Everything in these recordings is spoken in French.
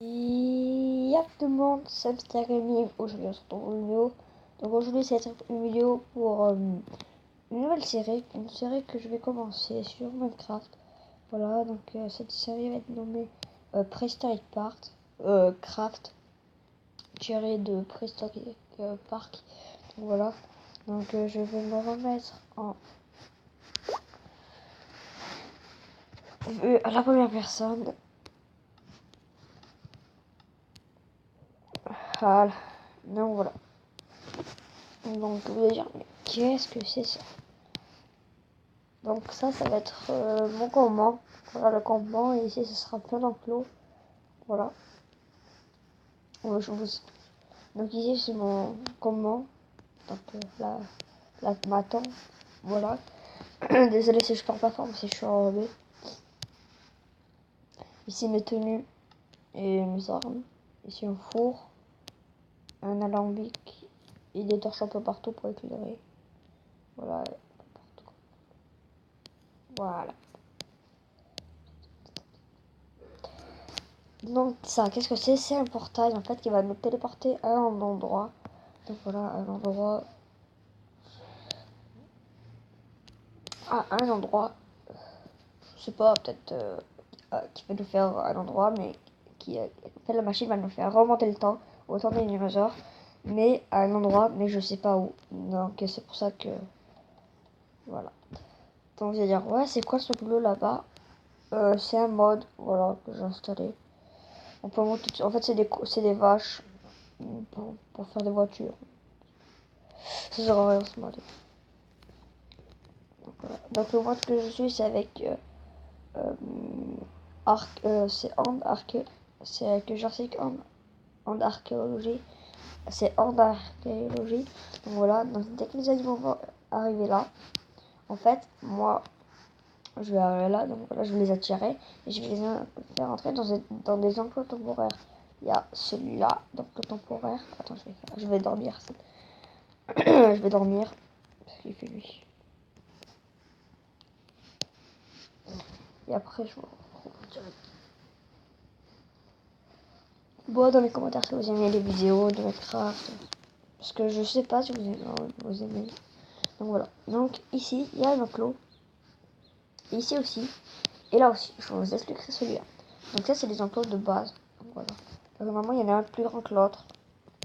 Y'a tout le monde, c'est Mr. Gaming. Aujourd'hui on se retrouve pour une vidéo. Donc aujourd'hui c'est une vidéo pour une nouvelle série, une série que je vais commencer sur Minecraft. Voilà, donc cette série va être nommée Prehistoric Park, Craft tiré de Prehistoric Park. Donc voilà, donc je vais me remettre en vue à la première personne. Voilà, donc voilà. Donc vous allez dire, mais qu'est-ce que c'est ça? Donc ça va être mon campement. Voilà le campement, et ici ce sera plein d'enclos. Voilà. Donc ici c'est mon campement. Donc là ma tente. Voilà. Désolé si je parle pas fort, mais si je suis enrobé. Ici mes tenues et mes armes. Ici un four, un alambic et des torches un peu partout pour éclairer. Voilà. Voilà. Donc ça, qu'est-ce que c'est? C'est un portail en fait qui va nous téléporter à un endroit. Donc voilà, un endroit. À un endroit. Je sais pas, peut-être qui va nous faire un endroit, mais qui fait la machine va nous faire remonter le temps, au temps des dinosaures, mais à un endroit, mais je sais pas où. Donc c'est pour ça que. Voilà. Donc vous allez dire, ouais, c'est quoi ce bleu là-bas? C'est un mode, voilà, que j'ai installé. On peut monter. En fait, c'est des vaches pour faire des voitures. Ça sert à rien ce mode. Donc, voilà. Donc le mode que je suis, c'est avec c'est c'est avec Jurassic en archéologie. C'est en archéologie. Donc voilà, donc dès que les animaux vont arriver là, en fait, moi, je vais arriver là, donc voilà, je vais les attirer et je vais les faire entrer dans des enclos temporaires. Il y a celui-là, donc le temporaire. Attends, je vais dormir. Je vais dormir parce qu'il fait nuit. Et après, je vous retrouve direct. Bon, dans les commentaires si vous aimez les vidéos de Minecraft. Parce que je sais pas si vous aimez. Donc voilà. Donc ici, il y a un enclos. Ici aussi. Et là aussi. Je vous expliquerai celui-là. Donc ça, c'est les enclos de base. Donc voilà. Normalement, il y en a un plus grand que l'autre.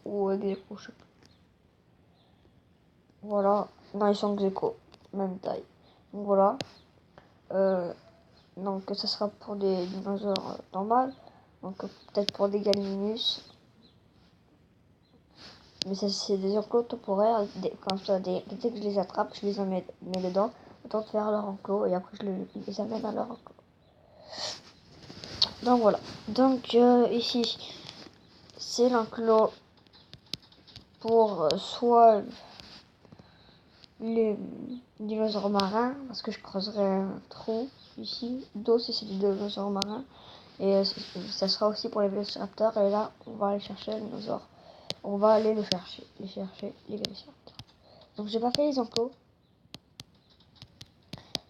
Ou des échos, je sais pas. Voilà. Non, ils sont échos. Même taille. Donc voilà. Donc ça sera pour des dinosaures normales. Donc peut-être pour des gallimimus. Mais ça, c'est des enclos temporaires. Comme ça, dès que je les attrape, je les en mets dedans. Autant de faire leur enclos et après je les amène à leur enclos. Donc voilà. Donc ici, c'est l'enclos pour soit les dinosaures marins, parce que je creuserai un trou ici. D'eau si c'est des dinosaures marins. Et ça sera aussi pour les vélociraptors. Et là, on va aller chercher les dinosaures. On va aller les chercher, les vélociraptors. Donc j'ai pas fait les enclos.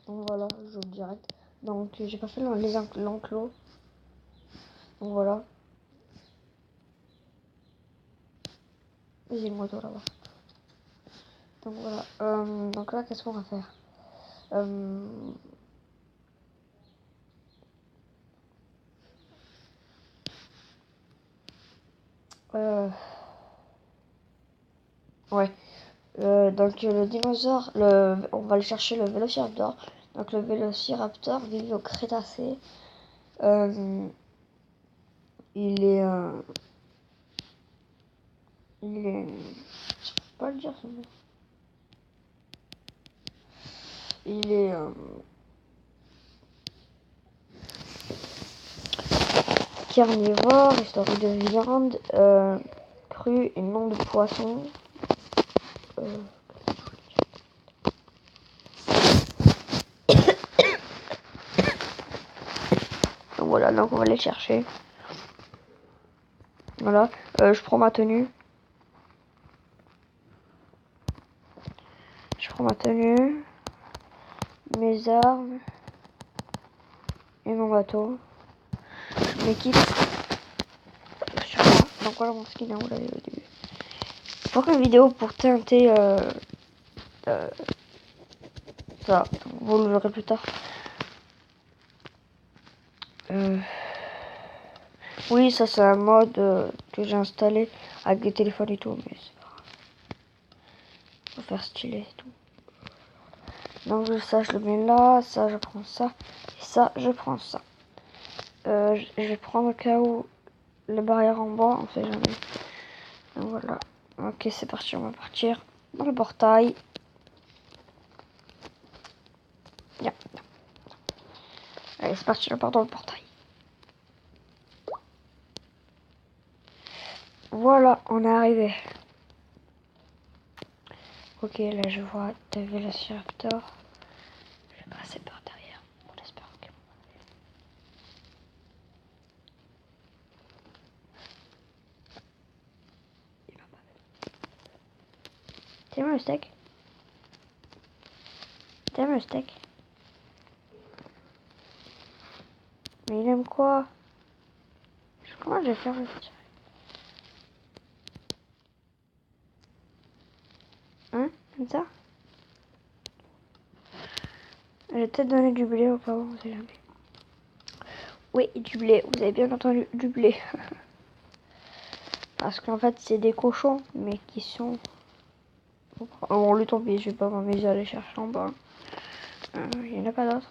Donc voilà, je vous direct. Donc j'ai pas fait l'enclos. Donc voilà. J'ai une moto là-bas. Donc voilà. Donc là, qu'est-ce qu'on va faire? Ouais. Donc le dinosaure, on va aller chercher le vélociraptor. Donc le vélociraptor vit au Crétacé. Il est, je peux pas le dire son nom. Il est carnivore, histoire de viande crue et non de poisson. Donc voilà, donc on va aller chercher. Voilà, je prends ma tenue. Je prends ma tenue, mes armes et mon bateau. Je m'équipe. voilà mon skin, hein, vous l'avez au début. Je ferai une vidéo pour teinter ça, vous le verrez plus tard. Oui, ça c'est un mode que j'ai installé avec des téléphones et tout, mais c'est pas grave. Faut faire stylé et tout. Donc ça je le mets là, ça je prends ça, et ça je prends ça. Je vais prendre au cas où les barrières en bois, on sait jamais. Donc voilà. Ok, c'est parti, on va partir dans le portail. Bien. Allez, c'est parti, on part dans le portail. Voilà, on est arrivé. Ok, là je vois des vélociraptors. Je vais passer par derrière. On espère que il va pas. T'aimes le steak? T'aimes le steak? Mais il aime quoi? Comment je vais faire le tirer? Hein? Comme ça? Je vais peut-être donner du blé au cas où, on sait jamais. Oui, du blé, vous avez bien entendu, du blé. Parce qu'en fait, c'est des cochons, mais qui sont... Bon, lui, tant pis, je vais pas m'amuser à aller chercher en bas. Il n'y en a pas d'autres.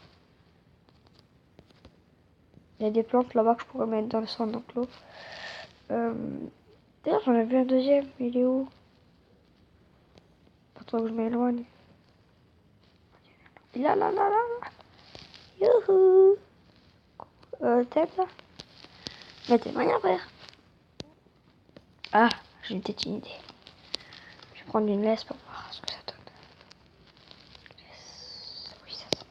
Il y a des plantes là-bas que je pourrais mettre dans le centre d'enclos. D'ailleurs, j'en ai vu un deuxième. Il est où? Pas trop que je m'éloigne. Il est là, là, là, là. Youhou! T'aimes ça? Mettez moyen, frère. Ah, j'ai une petite idée. Je vais prendre une laisse pour voir ce que ça donne. Oui, ça sent.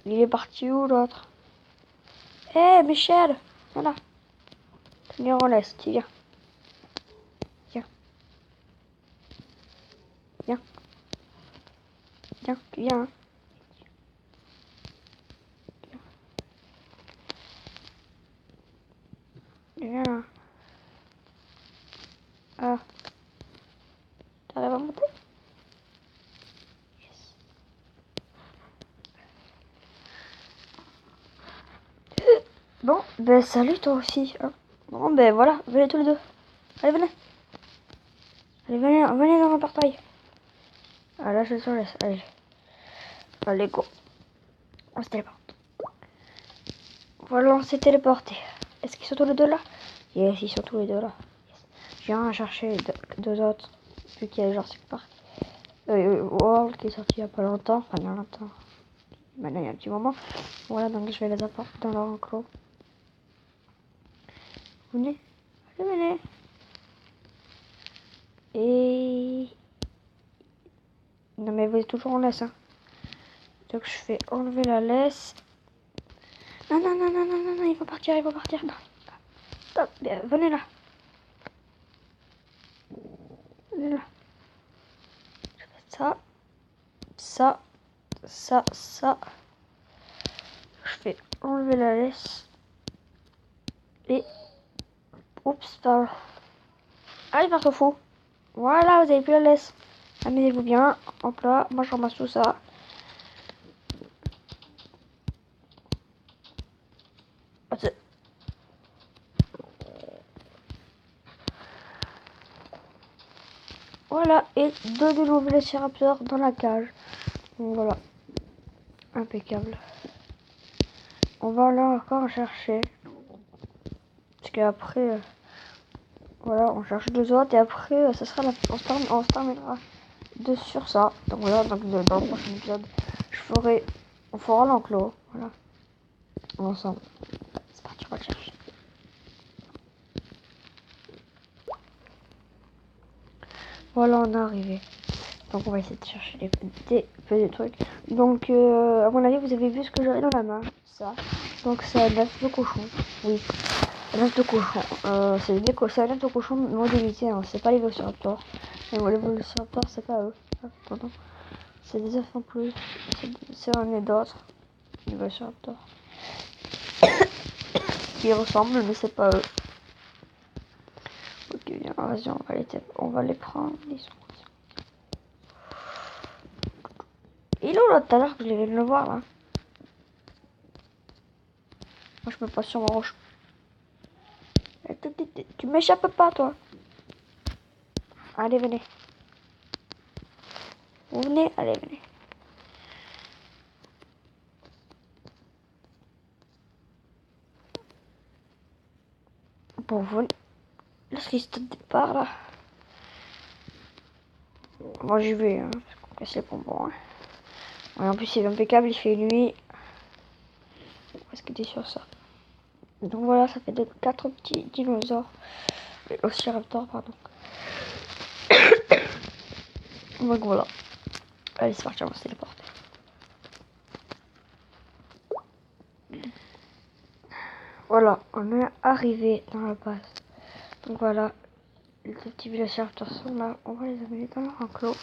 Il est parti où l'autre? Hé, Michel! Voilà. Venez en laisse, tu viens. Viens. Viens. Viens, tu viens. Hein. Viens là. Ah. T'arrives à monter? Yes. Bon, ben salut toi aussi. Hein. Bon, ben voilà, venez tous les deux. Allez, venez. Allez, venez dans le portail. Ah, là, je te laisse. Allez. Allez, go. On se téléporte. Voilà, on s'est téléporté. Est-ce qu'ils sont tous les deux là? Yes, ils sont tous les deux là. Yes. Je viens chercher deux autres. Vu qu'il y a Jurassic Park. World qui est sorti il y a pas longtemps. Enfin, il y a longtemps. Maintenant, il y a un petit moment. Voilà, donc je vais les apporter dans leur enclos. Venez. Allez, venez. Et... Non, mais vous êtes toujours en laisse, hein. Donc, je fais enlever la laisse. Non, non, non, non, non, non, non, il faut partir, il faut partir. Non. Stop, bien, venez là. Venez là. Je fais ça. Je fais enlever la laisse. Et... Oups, pardon. Allez, part au fou. Voilà, vous avez plus la laisse. Amusez-vous bien. Hop là, moi je ramasse tout ça. Voilà, et deux de nouveaux vélociraptors dans la cage. Donc voilà, impeccable. On va là encore chercher. Parce qu'après, voilà, on cherche deux autres et après, ça sera on se terminera sur ça. Donc voilà, donc dans le prochain épisode, on fera l'enclos. Voilà, ensemble. C'est parti, on va le chercher. Voilà, on est arrivé. Donc on va essayer de chercher des petits trucs. Donc à mon avis vous avez vu ce que j'avais dans la main. Ça. Donc c'est un œuf de cochon. Oui. Un œuf de cochon. C'est un œuf de cochon modélisé. Hein. C'est pas les Velociraptors. Les Velociraptors c'est pas eux. Pardon. C'est des œufs en plus. C'est un et d'autres. Les Velociraptors. Qui ressemblent mais c'est pas eux. Ah, vas-y, on va les prendre. Ils sont... Il est où là tout à l'heure que je viens de le voir là? Moi je me passe sur ma roche. Tu m'échappes pas toi. Allez venez. Vous venez, allez venez. Bon vous laisse les stades de départ là. Moi j'y vais hein, parce qu'on casse les bonbons. Hein. Ouais, en plus c'est impeccable, il fait nuit. Est-ce que t'es sur ça? Donc voilà, ça fait 4 petits dinosaures. Ociraptor, pardon. Donc voilà. Allez, c'est parti, on va se téléporter. Voilà, on est arrivé dans la base. Donc voilà, les deux petits vélociraptors sont là. On va les amener dans leur enclos.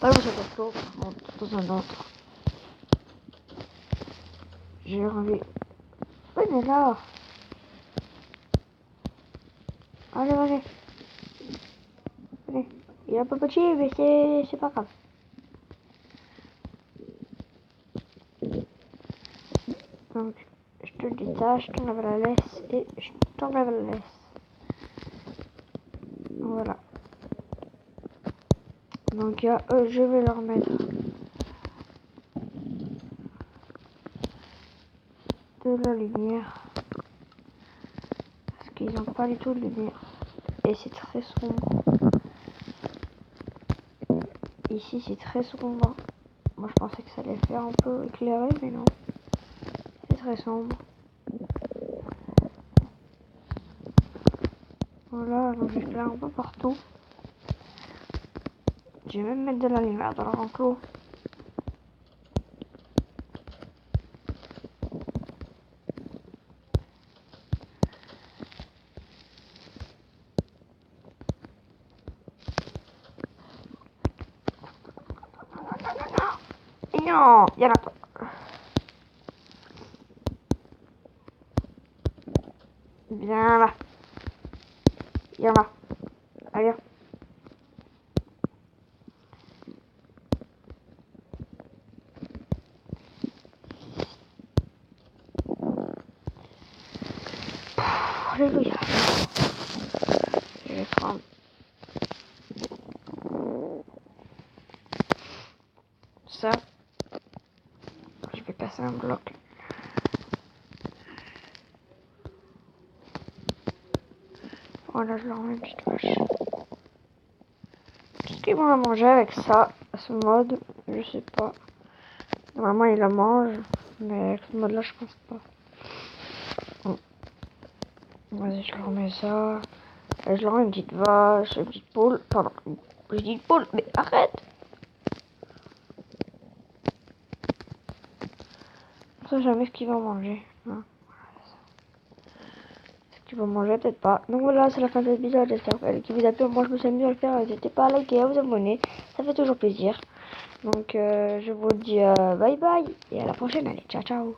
Pas dans cet enclos, par contre, dans un autre. J'ai envie. Oui, mais là. Allez, allez. Allez. Il est un peu petit, mais c'est pas grave. Donc, je te le détache, je t'enlève la laisse et je t'enlève la laisse. Voilà. Donc, je vais leur mettre de la lumière. Parce qu'ils n'ont pas du tout de lumière. Et c'est très sombre. Ici, c'est très sombre. Moi, je pensais que ça allait faire un peu éclairé, mais non. C'est très sombre. Voilà, donc j'éclaire un peu partout. Je vais même mettre de la lumière dans leur enclos. Non, il y en a pas. Viens là. Viens là. Allez. Alléluia. Je vais prendre. Ça. Je vais casser un bloc. Voilà, je leur mets une petite vache. Qu'est-ce qu'ils vont la manger avec ça, à ce mode? Je sais pas. Normalement, ils la mangent. Mais avec ce mode-là, je pense pas. Bon. Vas-y, je leur mets ça. Et je leur mets une petite vache, une petite poule. Pardon, je dis poule, mais arrête! On sait jamais ce qu'ils vont manger. Hein. Ce qu'ils vont manger, peut-être pas. Donc voilà, c'est la fin de cet épisode. J'espère qu'il vous a plu. Moi, je me suis amusé à le faire. N'hésitez pas à liker, à vous abonner. Ça fait toujours plaisir. Donc, je vous dis bye bye. Et à la prochaine. Allez, ciao, ciao.